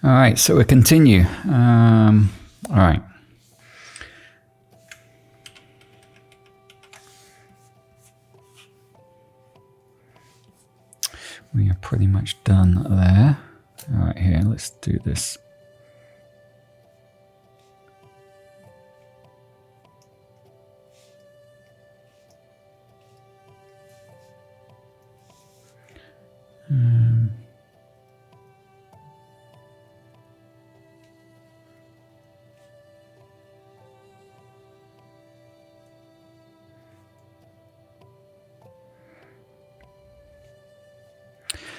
All right, so we continue. All right. We are pretty much done there. All right, here, let's do this.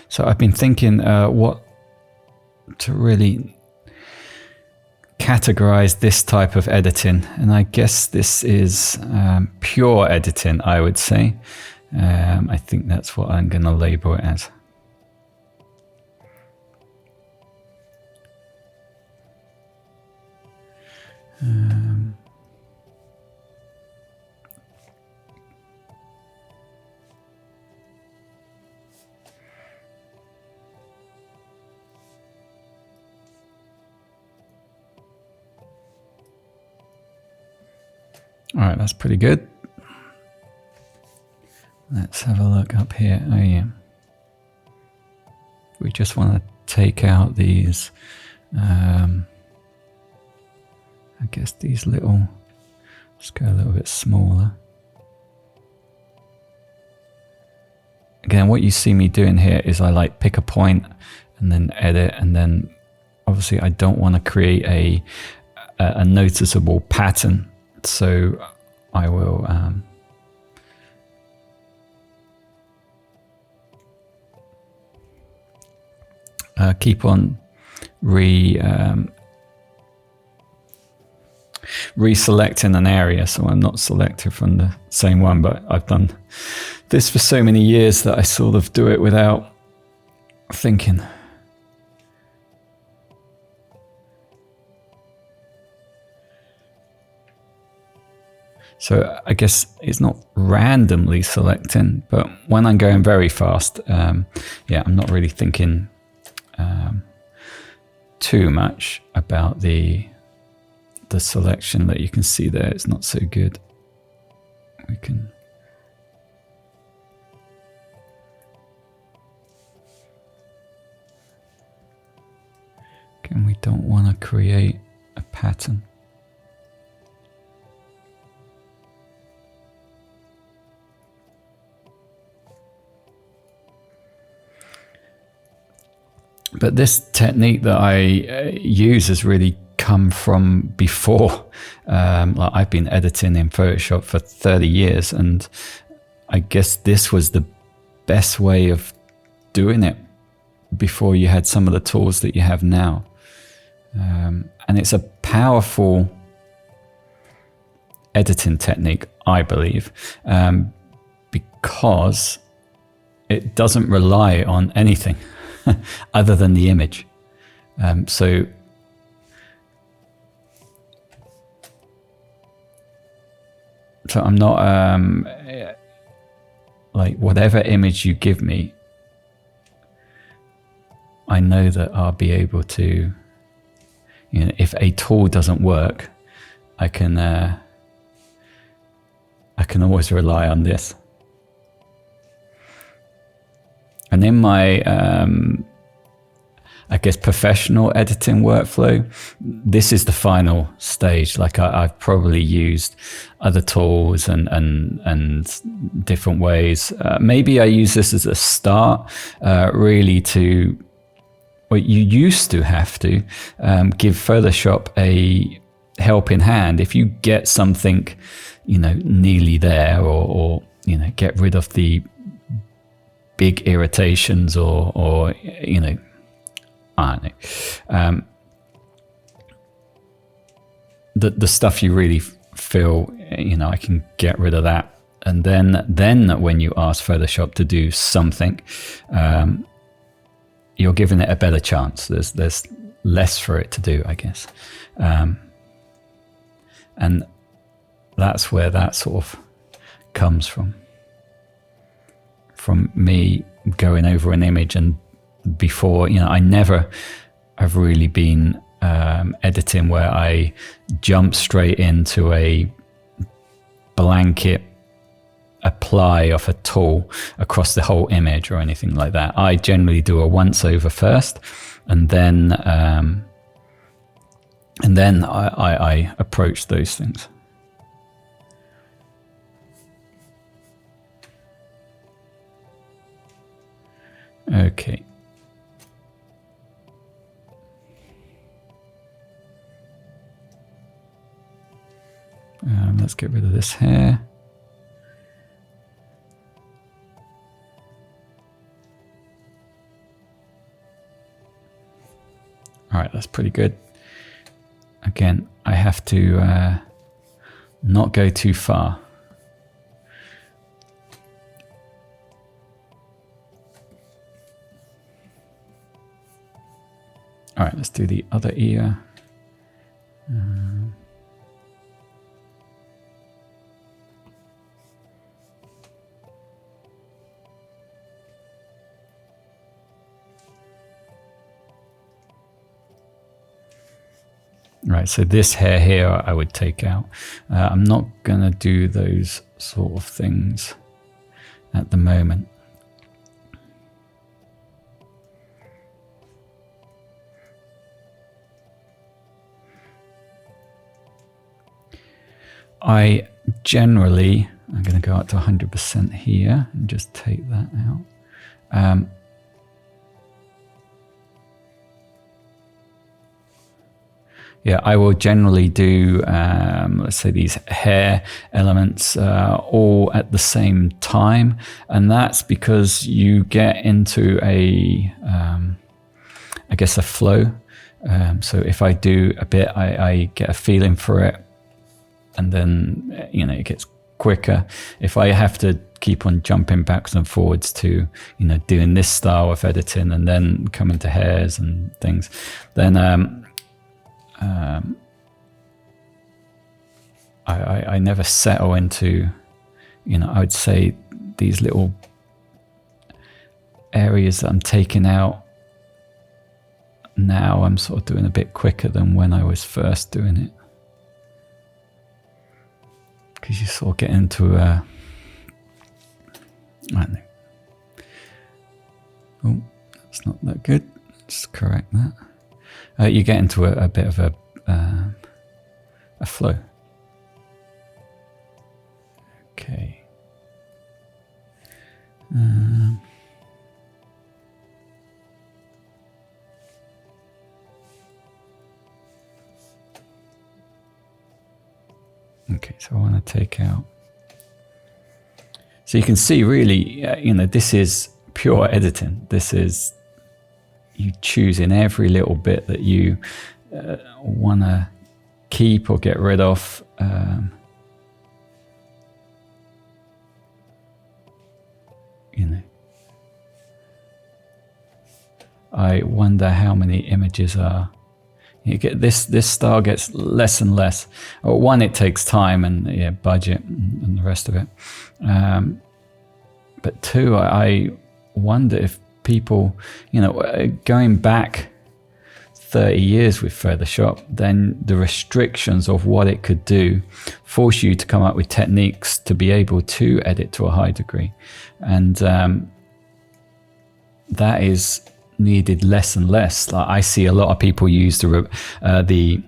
So I've been thinking what to really categorize this type of editing, and I guess this is pure editing, I would say. I think that's what I'm going to label it as. All right, that's pretty good. Let's have a look up here. Oh yeah. We just want to take out these, I guess these little, let's go a little bit smaller. Again, what you see me doing here is I like pick a point and then edit, and then obviously I don't want to create a noticeable pattern. So I will keep on reselecting an area, so I'm not selected from the same one, but I've done this for so many years that I sort of do it without thinking. So I guess it's not randomly selecting, but when I'm going very fast, yeah, I'm not really thinking too much about the selection that you can see there. It's not so good. We can we don't want to create a pattern. But this technique that I use has really come from before. Like I've been editing in Photoshop for 30 years, and I guess this was the best way of doing it before you had some of the tools that you have now. And it's a powerful editing technique, I believe, because it doesn't rely on anything other than the image. So I'm not like whatever image you give me, I know that I'll be able to, you know, if a tool doesn't work, I can always rely on this. And in my, I guess, professional editing workflow, this is the final stage. Like I've probably used other tools and different ways. Maybe I use this as a start, really to, well, you used to have to give Photoshop a helping hand. If you get something, you know, nearly there, or you know, get rid of the big irritations, or you know, I don't know, the stuff you really feel, you know, I can get rid of that. And then when you ask Photoshop to do something, you're giving it a better chance. There's less for it to do, I guess. And that's where that sort of comes from me going over an image. And before, you know, I never I've really been editing where I jump straight into a blanket apply of a tool across the whole image or anything like that. I generally do a once over first, and then I approach those things. Okay. Let's get rid of this hair. All right, that's pretty good. Again, I have to not go too far. All right, let's do the other ear. Right, so this hair here I would take out. I'm not gonna do those sort of things at the moment. I generally, I'm gonna go up to 100% here and just take that out. Yeah, I will generally do, let's say, these hair elements all at the same time. And that's because you get into a, I guess, a flow. So if I do a bit, I get a feeling for it. And then, you know, it gets quicker. If I have to keep on jumping backwards and forwards to, you know, doing this style of editing and then coming to hairs and things, then I never settle into, you know, I would say these little areas that I'm taking out now, I'm sort of doing a bit quicker than when I was first doing it. Because you sort of get into a, I don't know. Oh, that's not that good. Let's correct that. You get into a bit of a flow. Okay. Okay, so I want to take out. So you can see really, you know, this is pure editing. This is you choosing every little bit that you want to keep or get rid of. You know, I wonder how many images are. You get this style gets less and less. One, it takes time and budget and the rest of it. But two, I wonder if people, you know, going back 30 years with Photoshop, then the restrictions of what it could do force you to come up with techniques to be able to edit to a high degree. And that is needed less and less. Like I see a lot of people use the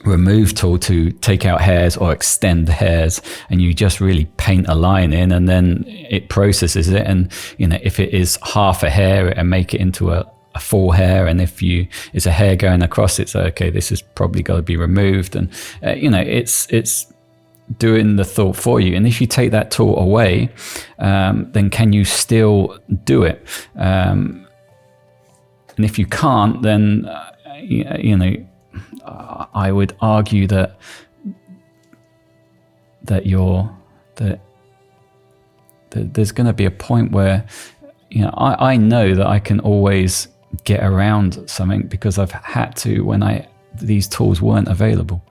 remove tool to take out hairs or extend hairs, and you just really paint a line in and then it processes it, and you know, if it is half a hair and make it into a full hair, and if it's a hair going across, it's okay, this is probably got to be removed, and you know, it's doing the thought for you. And if you take that tool away, then can you still do it? And if you can't, then you know, I would argue that there's going to be a point where, you know, I know that I can always get around something because I've had to when these tools weren't available.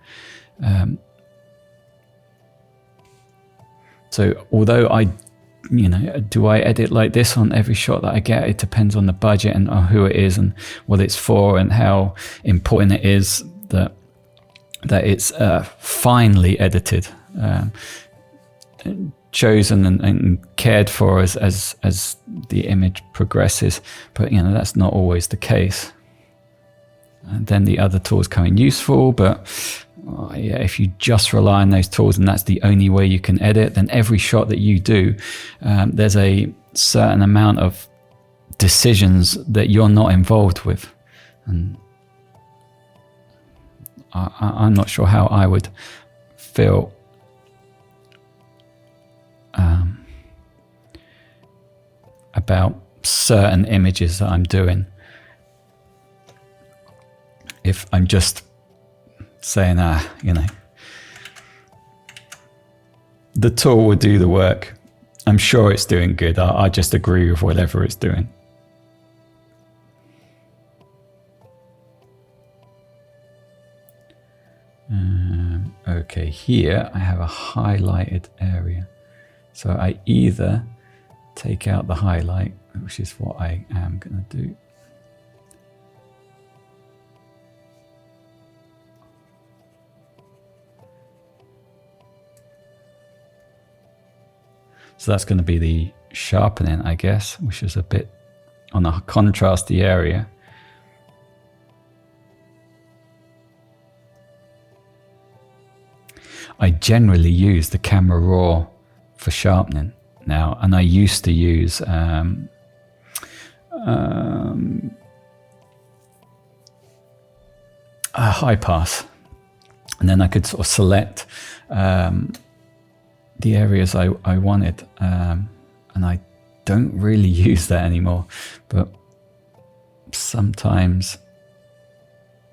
So although I do I edit like this on every shot that I get? It depends on the budget and on who it is and what it's for and how important it is that it's finely edited, chosen and cared for as the image progresses. But that's not always the case. And then the other tools come in useful, but if you just rely on those tools and that's the only way you can edit, then every shot that you do, there's a certain amount of decisions that you're not involved with. And I'm not sure how I would feel about certain images that I'm doing if I'm just saying, the tool will do the work. I'm sure it's doing good. I just agree with whatever it's doing. Okay, here I have a highlighted area. So I either take out the highlight, which is what I am going to do. So that's going to be the sharpening, I guess, which is a bit on a contrasty area. I generally use the camera raw for sharpening now, and I used to use a high pass, and then I could sort of select the areas I wanted, and I don't really use that anymore, but sometimes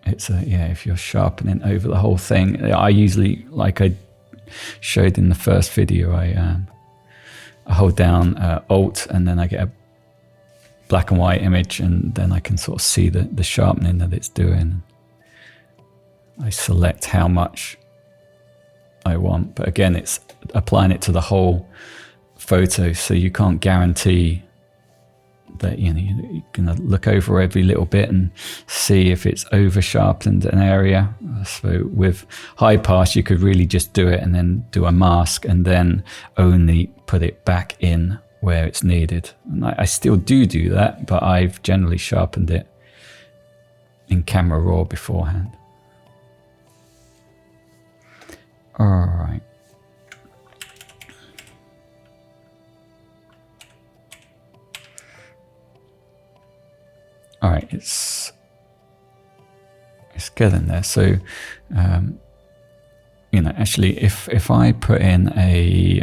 it's if you're sharpening over the whole thing, I usually, like I showed in the first video, I hold down Alt and then I get a black and white image, and then I can sort of see the sharpening that it's doing. I select how much I want, but again, it's applying it to the whole photo, so you can't guarantee that you're gonna look over every little bit and see if it's over sharpened an area. So with high pass, you could really just do it and then do a mask and then only put it back in where it's needed. And I still do that, but I've generally sharpened it in camera raw beforehand. All right. All right, it's getting there. So, actually, if I put in a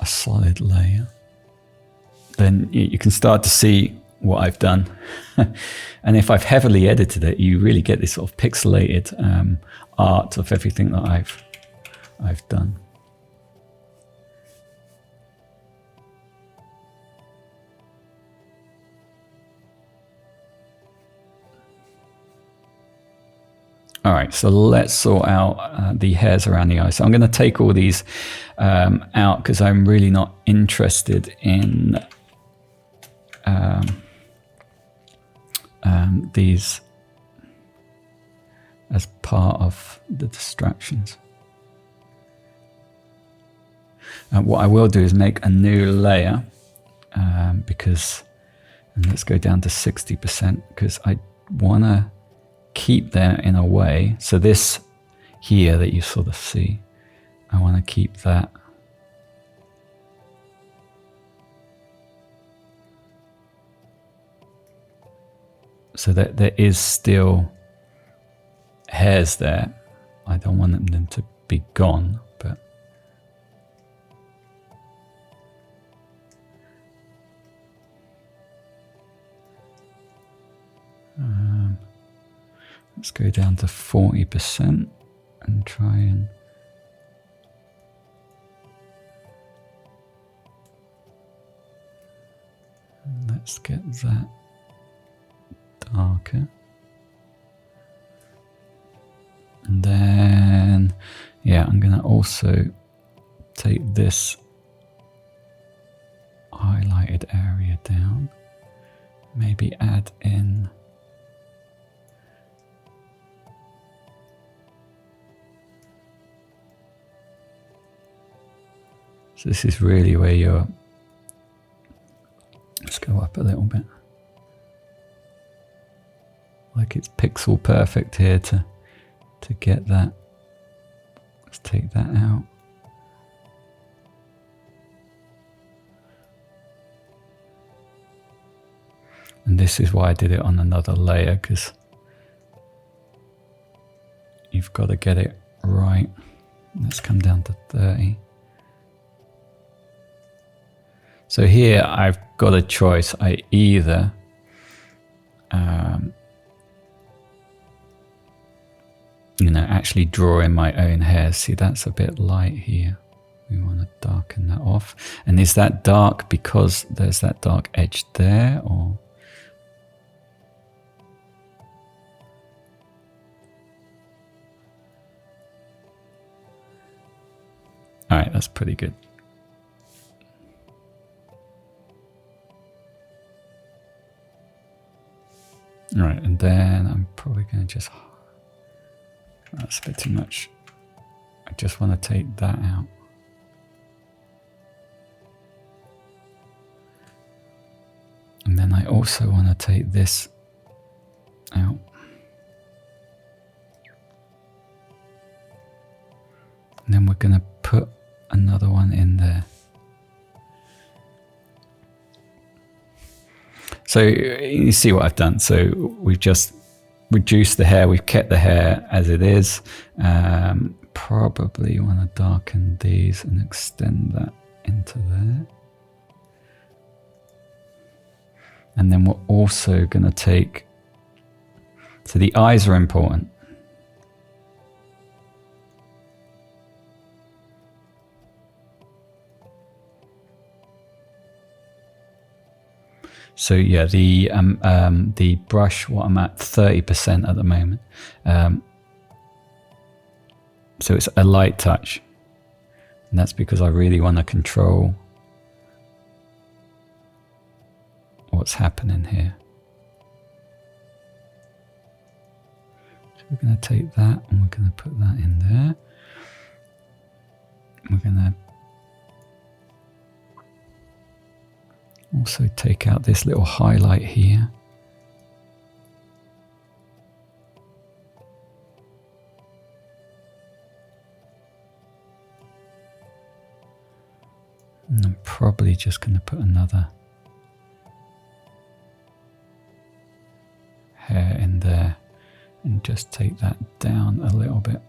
solid layer, then you can start to see what I've done. And if I've heavily edited it, you really get this sort of pixelated art of everything that I've done. All right, so let's sort out the hairs around the eye. So I'm going to take all these out because I'm really not interested in these as part of the distractions. What I will do is make a new layer because, and let's go down to 60% because I want to keep them in a way. So this here that you sort of see, I want to keep that so that there is still hairs there. I don't want them to be gone, but let's go down to 40% and try and let's get that darker. And then, I'm going to also take this down. Maybe add in so this is really where you're, let's go up a little bit. Like it's pixel perfect here to get that. Let's take that out. And this is why I did it on another layer, because you've got to get it right. Let's come down to 30. So here I've got a choice. I either actually draw in my own hair. See, that's a bit light here. We want to darken that off. And is that dark because there's that dark edge there, or? All right, that's pretty good. All right, and then I'm probably going to just, that's a bit too much. I just want to take that out. And then I also want to take this out. And then we're going to put another one in there. So you see what I've done. So we've just reduced the hair. We've kept the hair as it is. Probably want to darken these and extend that into there. And then we're also going to take, so the eyes are important. So yeah, the brush, what I'm at 30% at the moment. So it's a light touch, and that's because I really want to control what's happening here. So we're going to take that and we're going to put that in there. We're going to also take out this little highlight here. And I'm probably just going to put another hair in there and just take that down a little bit.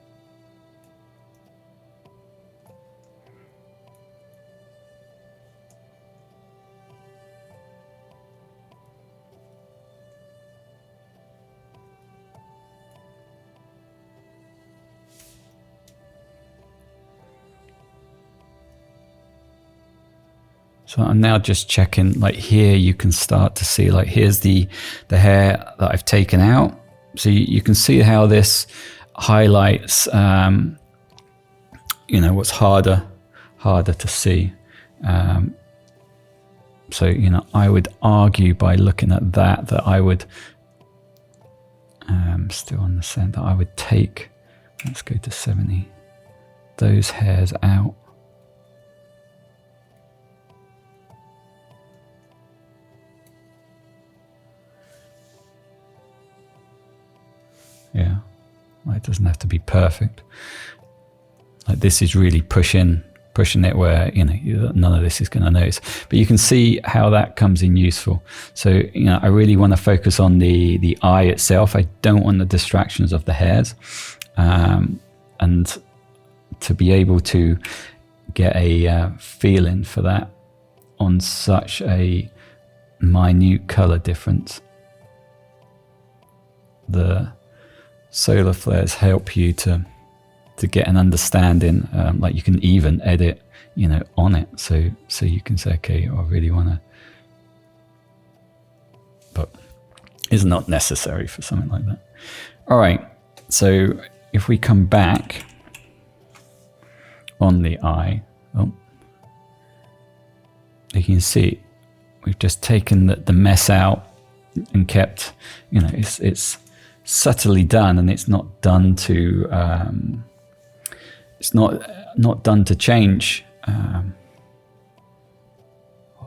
So I'm now just checking, like here you can start to see, like here's the hair that I've taken out. So you can see how this highlights, what's harder to see. So, I would argue by looking at that I would, still on the center, I would take, let's go to 70, those hairs out. Yeah, it doesn't have to be perfect. Like this is really pushing it where, none of this is going to notice. But you can see how that comes in useful. So, I really want to focus on the eye itself. I don't want the distractions of the hairs. And to be able to get a feeling for that on such a minute color difference, the solar flares help you to get an understanding. Like you can even edit, on it. So you can say, okay, I really want to, but it's not necessary for something like that. All right. So if we come back on the eye, you can see we've just taken the mess out and kept, it's subtly done, and it's not done to not done to change.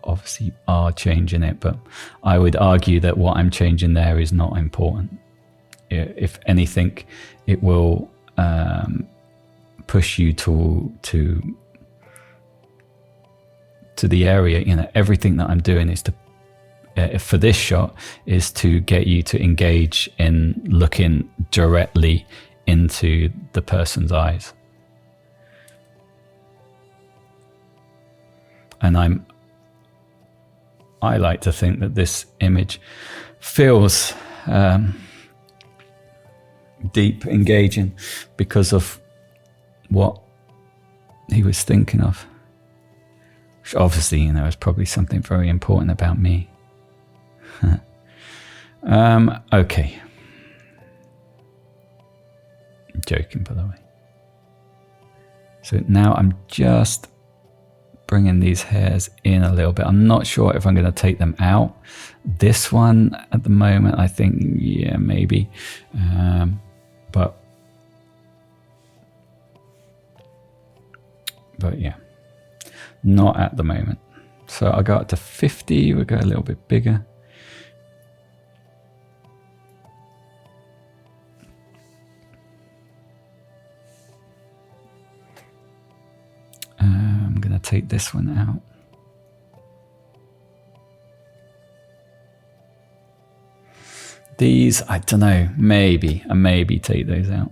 Obviously you are changing it, but I would argue that what I'm changing there is not important. If anything, it will push you to the area. Everything that I'm doing is to for this shot is to get you to engage in looking directly into the person's eyes. And I like to think that this image feels deep, engaging, because of what he was thinking of. Which obviously, is probably something very important about me. Okay. I'm joking, by the way. So now I'm just bringing these hairs in a little bit. I'm not sure if I'm going to take them out. This one at the moment, I think, yeah, maybe. But yeah, not at the moment. So I'll go up to 50. We'll go a little bit bigger. I'm going to take this one out. These, I don't know, I maybe take those out.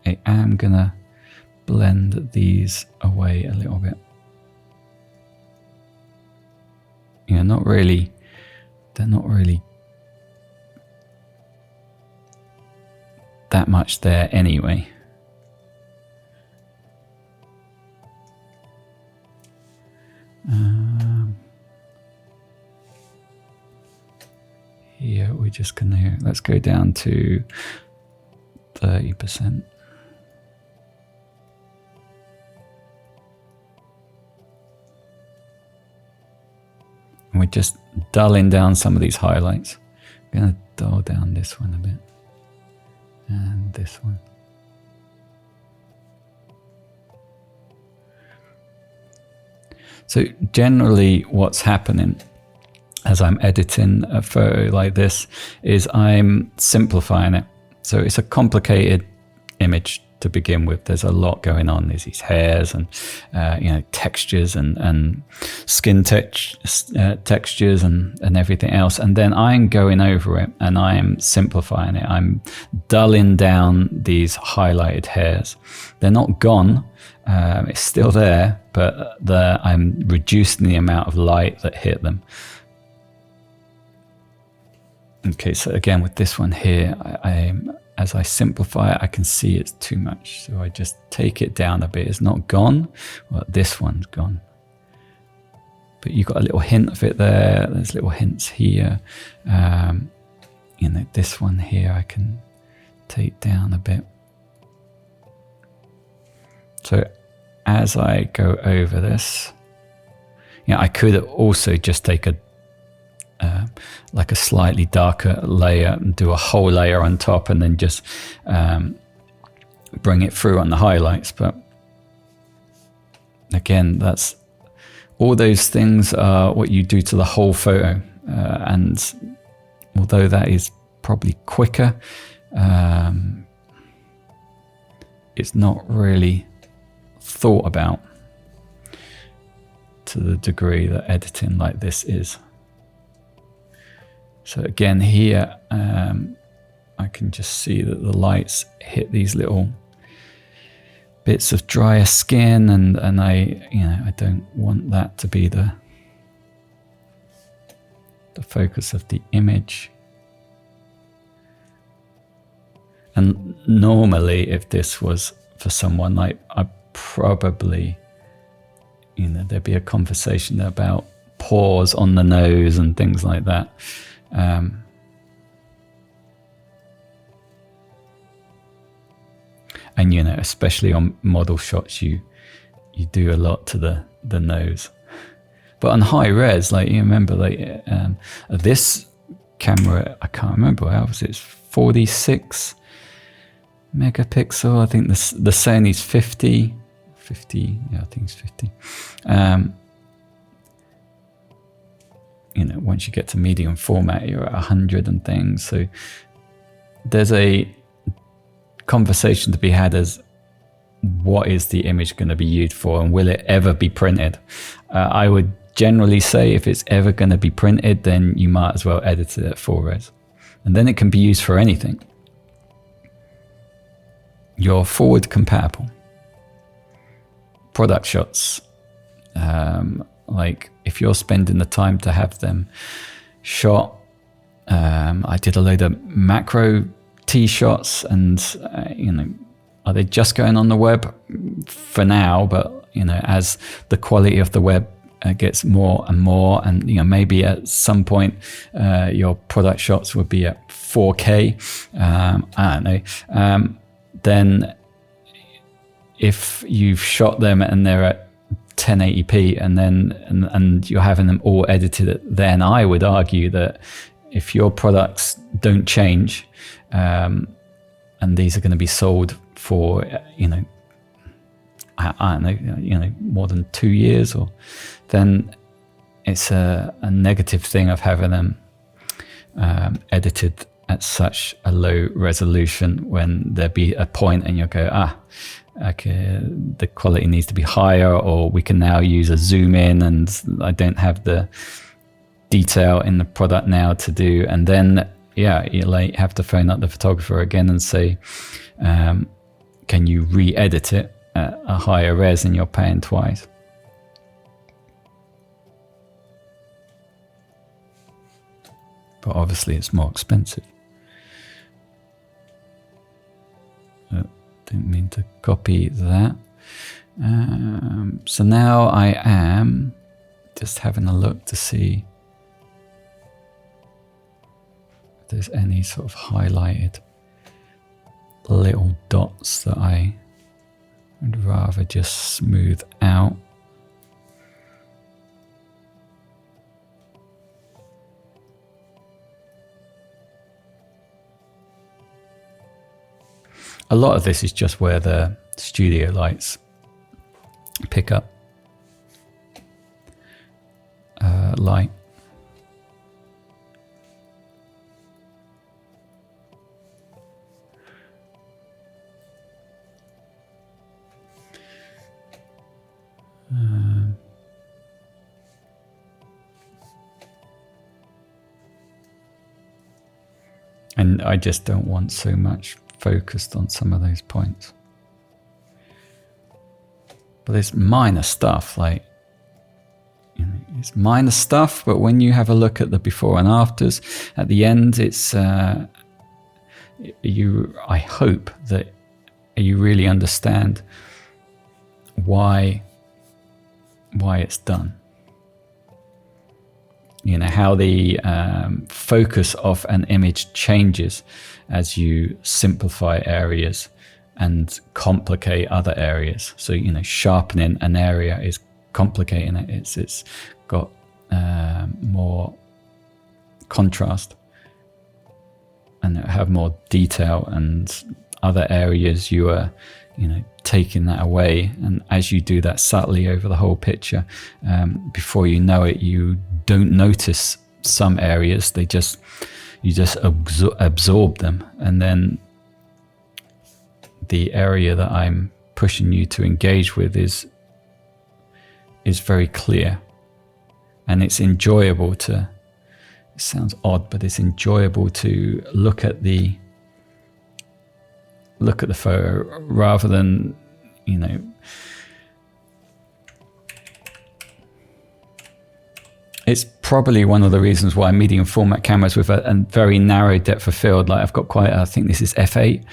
I am going to blend these away a little bit. They're not really that much there anyway. Here we're just gonna, let's go down to 30%. And we're just dulling down some of these highlights. I'm gonna dull down this one a bit. And this one. So generally what's happening as I'm editing a photo like this is I'm simplifying it. So it's a complicated image to begin with. There's a lot going on. There's these hairs and textures and skin textures and everything else. And then I'm going over it and I'm simplifying it. I'm dulling down these highlighted hairs. They're not gone. It's still there, but I'm reducing the amount of light that hit them. Okay, so again with this one here, as I simplify it, I can see it's too much. So I just take it down a bit. It's not gone. Well, this one's gone. But you've got a little hint of it there. There's little hints here. This one here I can take down a bit. So as I go over this, I could also just take like a slightly darker layer and do a whole layer on top and then just bring it through on the highlights. But again, that's all those things are what you do to the whole photo. And although that is probably quicker, it's not really thought about to the degree that editing like this is. So again here, I can just see that the lights hit these little bits of drier skin, and I don't want that to be the focus of the image. And normally, if this was for someone, like I probably, there'd be a conversation about pores on the nose and things like that. And especially on model shots, you do a lot to the nose. But on high res, like you remember, like this camera, I can't remember how was it, 46 megapixel. I think the Sony's 50, yeah, I think it's 50. You know, once you get to medium format, you're at 100 and things. So there's a conversation to be had as what is the image going to be used for, and will it ever be printed? I would generally say if it's ever going to be printed, then you might as well edit it at full res, and then it can be used for anything. You're forward compatible. Product shots, like if you're spending the time to have them shot, I did a load of macro T shots, and you know, are they just going on the web for now? But you know, as the quality of the web gets more and more, and you know, maybe at some point your product shots would be at 4K. I don't know. Then if you've shot them and they're at 1080p and you're having them all edited, then I would argue that if your products don't change, and these are going to be sold for, you know, I don't know, you know, more than 2 years, or then it's a negative thing of having them edited at such a low resolution, when there be a point and you'll go, okay, the quality needs to be higher, or we can now use a zoom in and I don't have the detail in the product now to do. And then, yeah, you like have to phone up the photographer again and say, can you re-edit it at a higher res, and you're paying twice. But obviously it's more expensive. Didn't mean to copy that. So now I am just having a look to see if there's any sort of highlighted little dots that I would rather just smooth out. A lot of this is just where the studio lights pick up light. And I just don't want so much focused on some of those points. But it's minor stuff, like, you know, it's minor stuff, but when you have a look at the before and afters at the end, it's I hope that you really understand why it's done. You know, how the focus of an image changes as you simplify areas and complicate other areas. So, you know, sharpening an area is complicating it. It's got more contrast, and it have more detail, and other areas you are, you know, taking that away. And as you do that subtly over the whole picture, before you know it, you don't notice some areas. You just absorb them, and then the area that I'm pushing you to engage with is very clear, and it's enjoyable to. It sounds odd, but it's enjoyable to look at the photo rather than, you know, it's probably one of the reasons why medium format cameras with a very narrow depth of field, like I've got quite, I think this is f8,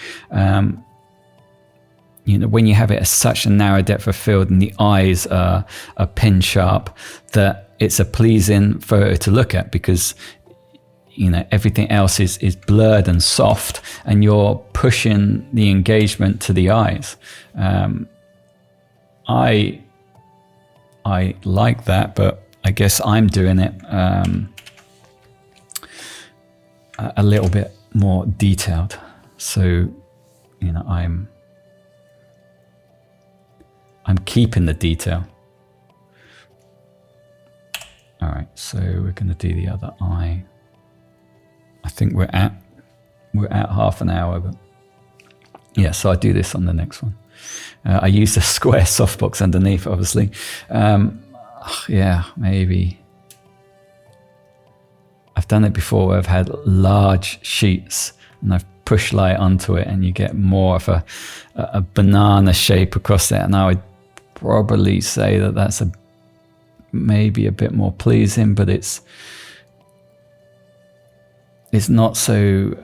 you know, when you have it at such a narrow depth of field and the eyes are pin sharp, that it's a pleasing photo to look at, because, you know, everything else is blurred and soft, and you're pushing the engagement to the eyes. I like that, but I guess I'm doing it a little bit more detailed. So, you know, I'm keeping the detail. All right, so we're going to do the other eye. I think we're at half an hour, but yeah, so I do this on the next one. I use the square softbox underneath, obviously. Yeah, maybe. I've done it before where I've had large sheets and I've pushed light onto it and you get more of a banana shape across it. And I would probably say that that's maybe a bit more pleasing, but it's not so,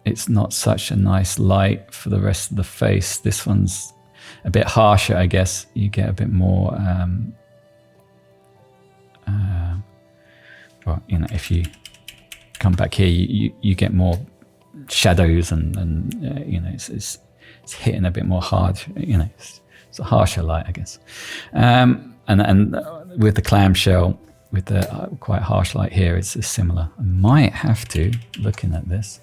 it's not such a nice light for the rest of the face. This one's a bit harsher, I guess. You get a bit more, well, you know, if you come back here, you get more shadows and you know, it's hitting a bit more hard, you know, it's a harsher light, I guess. And with the clamshell, with the quite harsh light here, it's similar. I might have to, looking at this,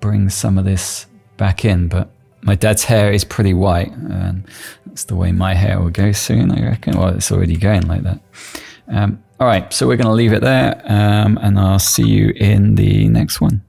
bring some of this back in, but my dad's hair is pretty white, and that's the way my hair will go soon, I reckon. Well, it's already going like that. All right, so we're going to leave it there, and I'll see you in the next one.